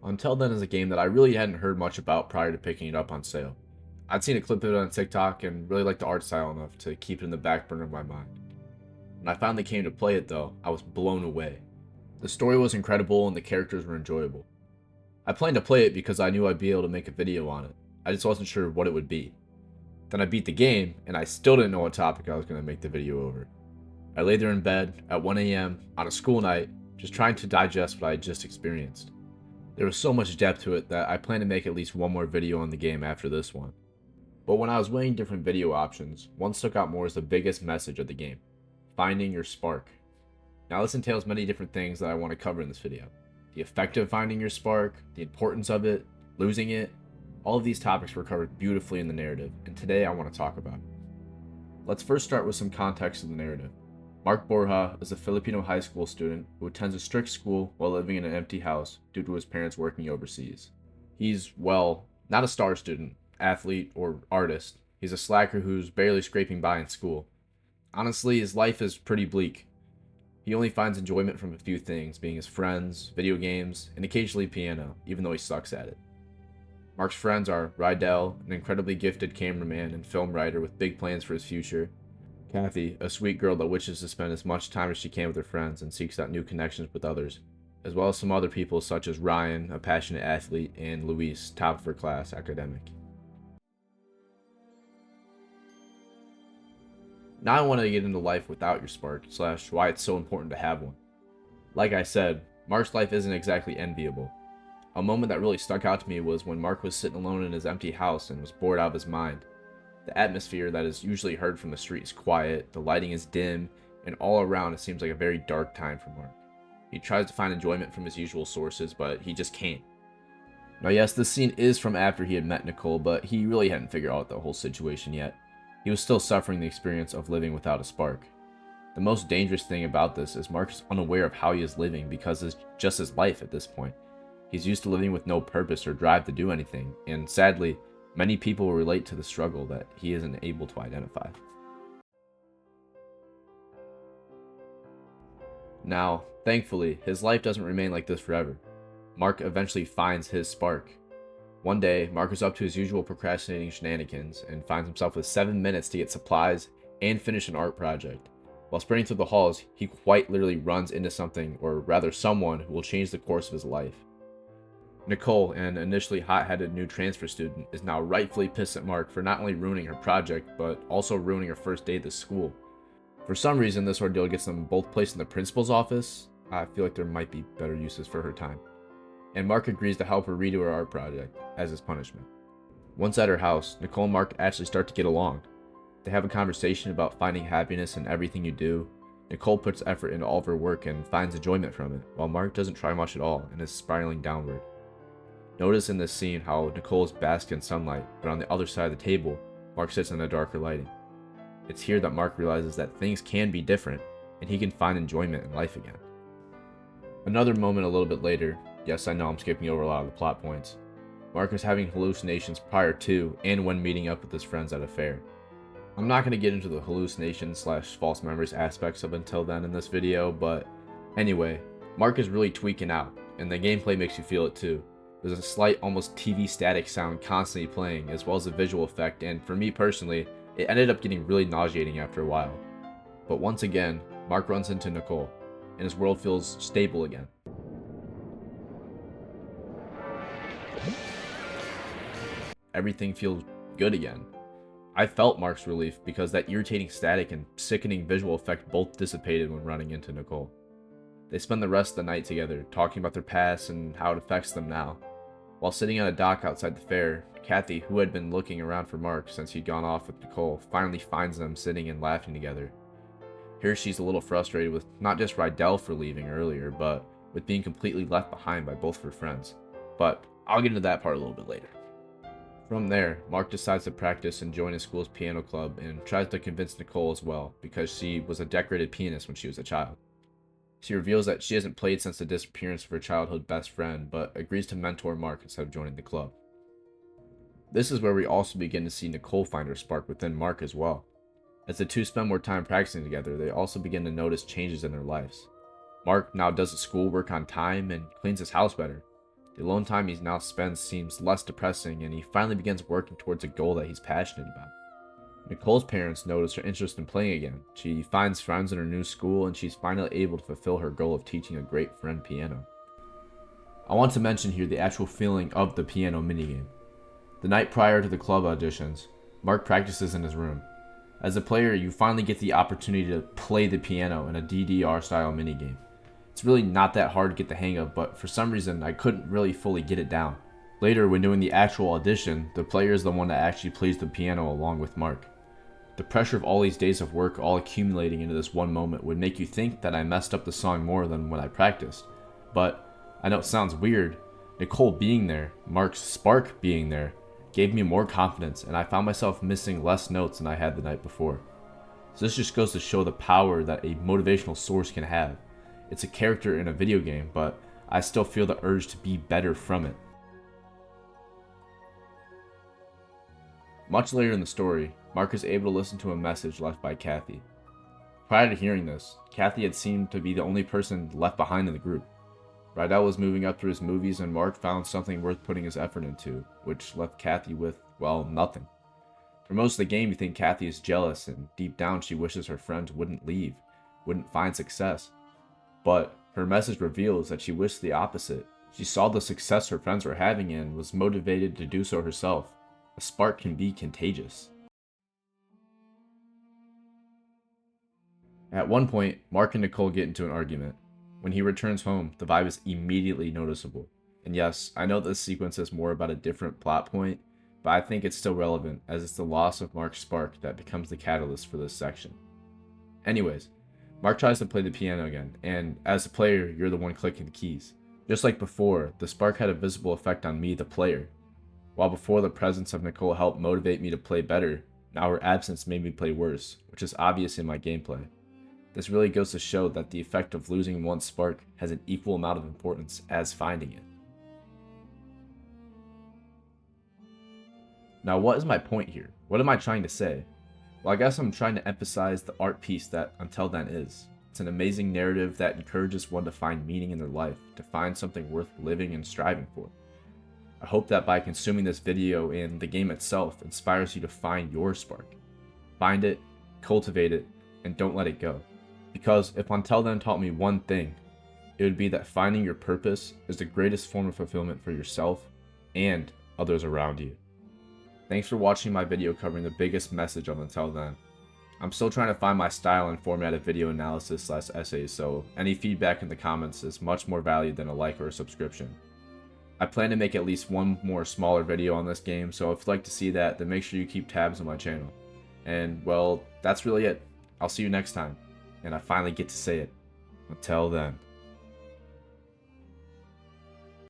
Until Then is a game that I really hadn't heard much about prior to picking it up on sale. I'd seen a clip of it on TikTok and really liked the art style enough to keep it in the back burner of my mind. When I finally came to play it though, I was blown away. The story was incredible and the characters were enjoyable. I planned to play it because I knew I'd be able to make a video on it. I just wasn't sure what it would be. Then I beat the game and I still didn't know what topic I was going to make the video over. I lay there in bed at 1 a.m. on a school night, just trying to digest what I had just experienced. There was so much depth to it that I plan to make at least one more video on the game after this one. But when I was weighing different video options, one stuck out more as the biggest message of the game: finding your spark. Now this entails many different things that I want to cover in this video. The effect of finding your spark, the importance of it, losing it. All of these topics were covered beautifully in the narrative, and today I want to talk about it. Let's first start with some context of the narrative. Mark Borja is a Filipino high school student who attends a strict school while living in an empty house due to his parents working overseas. He's, well, not a star student, athlete, or artist. He's a slacker who's barely scraping by in school. Honestly, his life is pretty bleak. He only finds enjoyment from a few things, being his friends, video games, and occasionally piano, even though he sucks at it. Mark's friends are Rydell, an incredibly gifted cameraman and film writer with big plans for his future; Kathy, a sweet girl that wishes to spend as much time as she can with her friends and seeks out new connections with others, as well as some other people such as Ryan, a passionate athlete, and Luis, top of her class academic. Now I want to get into life without your spark, / why it's so important to have one. Like I said, Mark's life isn't exactly enviable. A moment that really stuck out to me was when Mark was sitting alone in his empty house and was bored out of his mind. The atmosphere that is usually heard from the street is quiet, the lighting is dim, and all around it seems like a very dark time for Mark. He tries to find enjoyment from his usual sources, but he just can't. Now yes, this scene is from after he had met Nicole, but he really hadn't figured out the whole situation yet. He was still suffering the experience of living without a spark. The most dangerous thing about this is Mark is unaware of how he is living because it's just his life at this point. He's used to living with no purpose or drive to do anything, and sadly, many people will relate to the struggle that he isn't able to identify. Now, thankfully, his life doesn't remain like this forever. Mark eventually finds his spark. One day, Mark is up to his usual procrastinating shenanigans and finds himself with 7 minutes to get supplies and finish an art project. While sprinting through the halls, he quite literally runs into something, or rather someone, who will change the course of his life. Nicole, an initially hot-headed new transfer student, is now rightfully pissed at Mark for not only ruining her project, but also ruining her first day at the school. For some reason, this ordeal gets them both placed in the principal's office. I feel like there might be better uses for her time. And Mark agrees to help her redo her art project, as his punishment. Once at her house, Nicole and Mark actually start to get along. They have a conversation about finding happiness in everything you do. Nicole puts effort into all of her work and finds enjoyment from it, while Mark doesn't try much at all and is spiraling downward. Notice in this scene how Nicole is basking in sunlight, but on the other side of the table, Mark sits in the darker lighting. It's here that Mark realizes that things can be different, and he can find enjoyment in life again. Another moment a little bit later, yes I know I'm skipping over a lot of the plot points, Mark is having hallucinations prior to and when meeting up with his friends at a fair. I'm not going to get into the hallucinations / false memories aspects of Until Then in this video, but anyway, Mark is really tweaking out, and the gameplay makes you feel it too. There's a slight, almost TV static sound constantly playing, as well as a visual effect, and for me personally, it ended up getting really nauseating after a while. But once again, Mark runs into Nicole, and his world feels stable again. Everything feels good again. I felt Mark's relief because that irritating static and sickening visual effect both dissipated when running into Nicole. They spend the rest of the night together, talking about their past and how it affects them now. While sitting on a dock outside the fair, Kathy, who had been looking around for Mark since he'd gone off with Nicole, finally finds them sitting and laughing together. Here she's a little frustrated with not just Rydell for leaving earlier, but with being completely left behind by both of her friends. But I'll get into that part a little bit later. From there, Mark decides to practice and join his school's piano club and tries to convince Nicole as well, because she was a decorated pianist when she was a child. She reveals that she hasn't played since the disappearance of her childhood best friend, but agrees to mentor Mark instead of joining the club. This is where we also begin to see Nicole find her spark within Mark as well. As the two spend more time practicing together, they also begin to notice changes in their lives. Mark now does his schoolwork on time and cleans his house better. The alone time he now spends seems less depressing, and he finally begins working towards a goal that he's passionate about. Nicole's parents notice her interest in playing again. She finds friends in her new school, and she's finally able to fulfill her goal of teaching a great friend piano. I want to mention here the actual feeling of the piano minigame. The night prior to the club auditions, Mark practices in his room. As a player, you finally get the opportunity to play the piano in a DDR-style minigame. It's really not that hard to get the hang of, but for some reason, I couldn't really fully get it down. Later, when doing the actual audition, the player is the one that actually plays the piano along with Mark. The pressure of all these days of work all accumulating into this one moment would make you think that I messed up the song more than when I practiced. But I know it sounds weird. Nicole being there, Mark's spark being there, gave me more confidence, and I found myself missing less notes than I had the night before. So this just goes to show the power that a motivational source can have. It's a character in a video game, but I still feel the urge to be better from it. Much later in the story, Mark is able to listen to a message left by Kathy. Prior to hearing this, Kathy had seemed to be the only person left behind in the group. Rydell was moving up through his movies, and Mark found something worth putting his effort into, which left Kathy with, well, nothing. For most of the game, you think Kathy is jealous, and deep down she wishes her friends wouldn't leave, wouldn't find success. But her message reveals that she wished the opposite. She saw the success her friends were having and was motivated to do so herself. A spark can be contagious. At one point, Mark and Nicole get into an argument. When he returns home, the vibe is immediately noticeable. And yes, I know this sequence is more about a different plot point, but I think it's still relevant as it's the loss of Mark's spark that becomes the catalyst for this section. Anyways, Mark tries to play the piano again, and as a player, you're the one clicking the keys. Just like before, the spark had a visible effect on me, the player. While before the presence of Nicole helped motivate me to play better, now her absence made me play worse, which is obvious in my gameplay. This really goes to show that the effect of losing one's spark has an equal amount of importance as finding it. Now, what is my point here? What am I trying to say? Well, I guess I'm trying to emphasize the art piece that Until Then is. It's an amazing narrative that encourages one to find meaning in their life, to find something worth living and striving for. I hope that by consuming this video and the game itself inspires you to find your spark. Find it, cultivate it, and don't let it go. Because if Until Then taught me one thing, it would be that finding your purpose is the greatest form of fulfillment for yourself and others around you. Thanks for watching my video covering the biggest message of Until Then. I'm still trying to find my style and format of video analysis / essays, so any feedback in the comments is much more valued than a like or a subscription. I plan to make at least one more smaller video on this game, so if you'd like to see that, then make sure you keep tabs on my channel. And well, that's really it. I'll see you next time. And I finally get to say it. Until then.